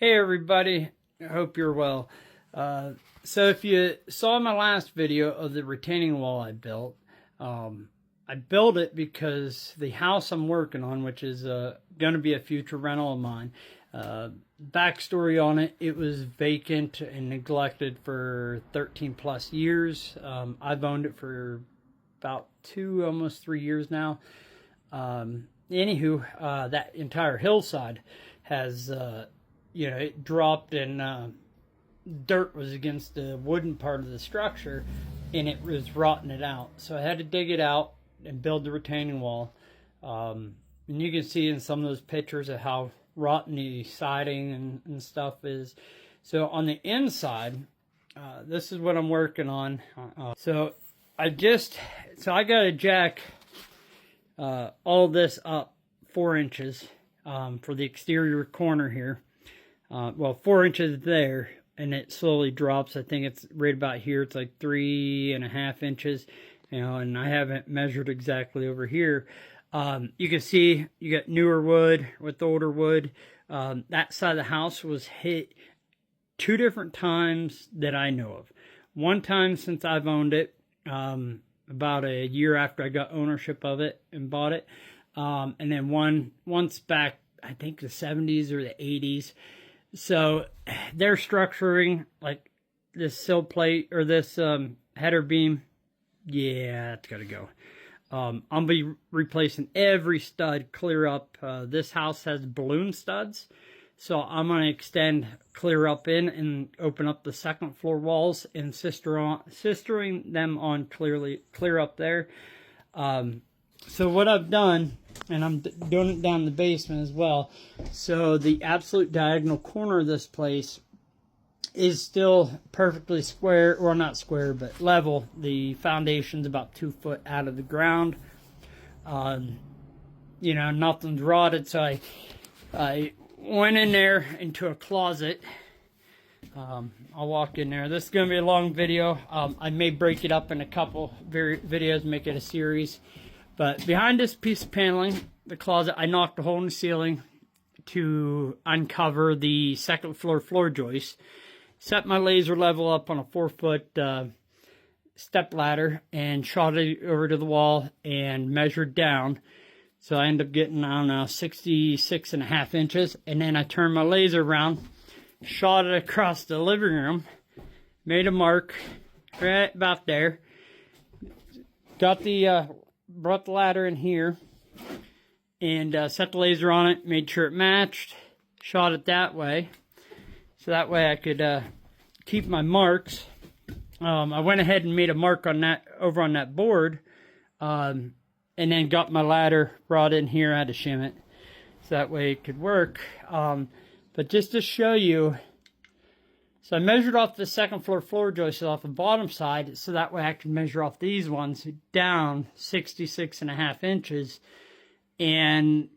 Hey everybody, I hope you're well. So if you saw my last video of the retaining wall I built it because the house I'm working on, which is going to be a future rental of mine, backstory on it, it was vacant and neglected for 13 plus years. I've owned it for about almost 3 years now. Anywho, that entire hillside has it dropped and dirt was against the wooden part of the structure and it was rotting it out. So I had to dig it out and build the retaining wall. And you can see in some of those pictures of how rotten the siding and stuff is. So on the inside, this is what I'm working on. So I got to jack all this up 4 inches for the exterior corner here. 4 inches there, and it slowly drops. I think it's right about here. It's like 3.5 inches, and I haven't measured exactly over here. You can see you got newer wood with older wood. That side of the house was hit 2 different times that I know of. One time since I've owned it, about a year after I got ownership of it and bought it. And then once back, I think the 70s or the 80s. So they're structuring like this sill plate or this header beam. Yeah, it's got to go. I'm going to be replacing every stud clear up. This house has balloon studs. So I'm going to extend clear up in and open up the second floor walls and sistering them on clear up there. So what I've done, and I'm doing it down in the basement as well, so the absolute diagonal corner of this place is still perfectly square, or not square, but level. The foundation's about 2 foot out of the ground. Nothing's rotted, so I went in there into a closet. I'll walk in there. This is going to be a long video. I may break it up in a couple videos, make it a series. But behind this piece of paneling, the closet, I knocked a hole in the ceiling to uncover the second floor joist. Set my laser level up on a 4-foot step ladder and shot it over to the wall and measured down. So I ended up getting, 66.5 inches. And then I turned my laser around, shot it across the living room, made a mark right about there. Brought the ladder in here and set the laser on it, made sure it matched, shot it that way. So that way I could keep my marks. I went ahead and made a mark on that, over on that board, and then got my ladder brought in here. I had to shim it so that way it could work. But just to show you, so I measured off the second floor joist off the bottom side, so that way I can measure off these ones down 66.5 inches, and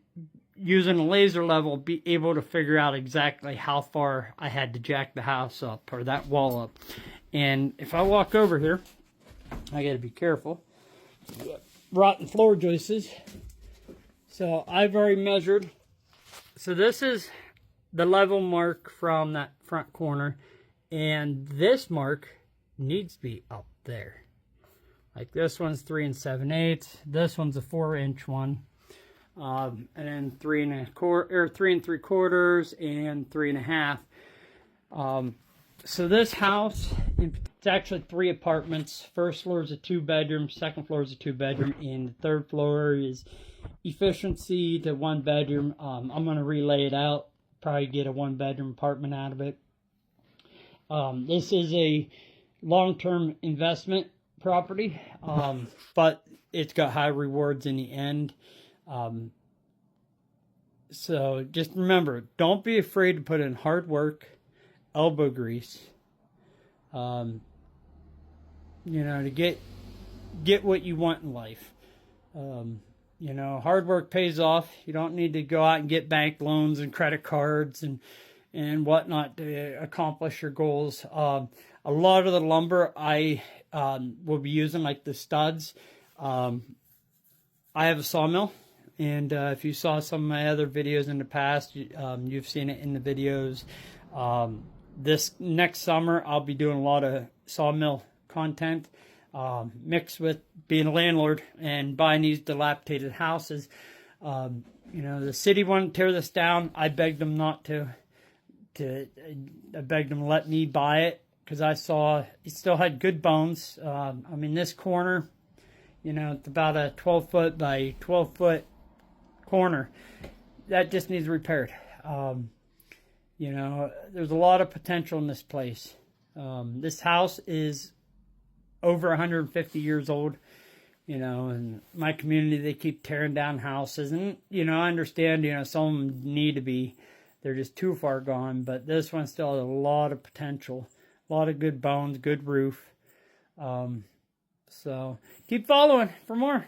using a laser level, be able to figure out exactly how far I had to jack the house up, or that wall up. And if I walk over here, I gotta be careful. Rotten floor joists. So I've already measured. So this is the level mark from that front corner. And this mark needs to be up there. Like this one's 3 7/8. This one's a 4-inch one. And then 3 3/4 and 3.5. So this house, it's actually 3 apartments. First floor is a 2-bedroom, second floor is a 2-bedroom, and the third floor is efficiency to 1-bedroom. I'm going to relay it out, probably get a 1-bedroom apartment out of it. This is a long-term investment property, but it's got high rewards in the end. So just remember, don't be afraid to put in hard work, elbow grease, to get what you want in life. Hard work pays off. You don't need to go out and get bank loans and credit cards and whatnot to accomplish your goals. A lot of the lumber I will be using, like the studs. I have a sawmill. And if you saw some of my other videos in the past, you've seen it in the videos. This next summer, I'll be doing a lot of sawmill content, mixed with being a landlord and buying these dilapidated houses. You know, the city wanted to tear this down. I begged them not to. I begged them to let me buy it because I saw it still had good bones. I mean, this corner, you know, it's about a 12-foot by 12-foot corner. That just needs repaired. You know, there's a lot of potential in this place. This house is over 150 years old. You know, in my community, they keep tearing down houses. And, you know, I understand, you know, some of them need to be, they're just too far gone. But this one still has a lot of potential. A lot of good bones, good roof. So keep following for more.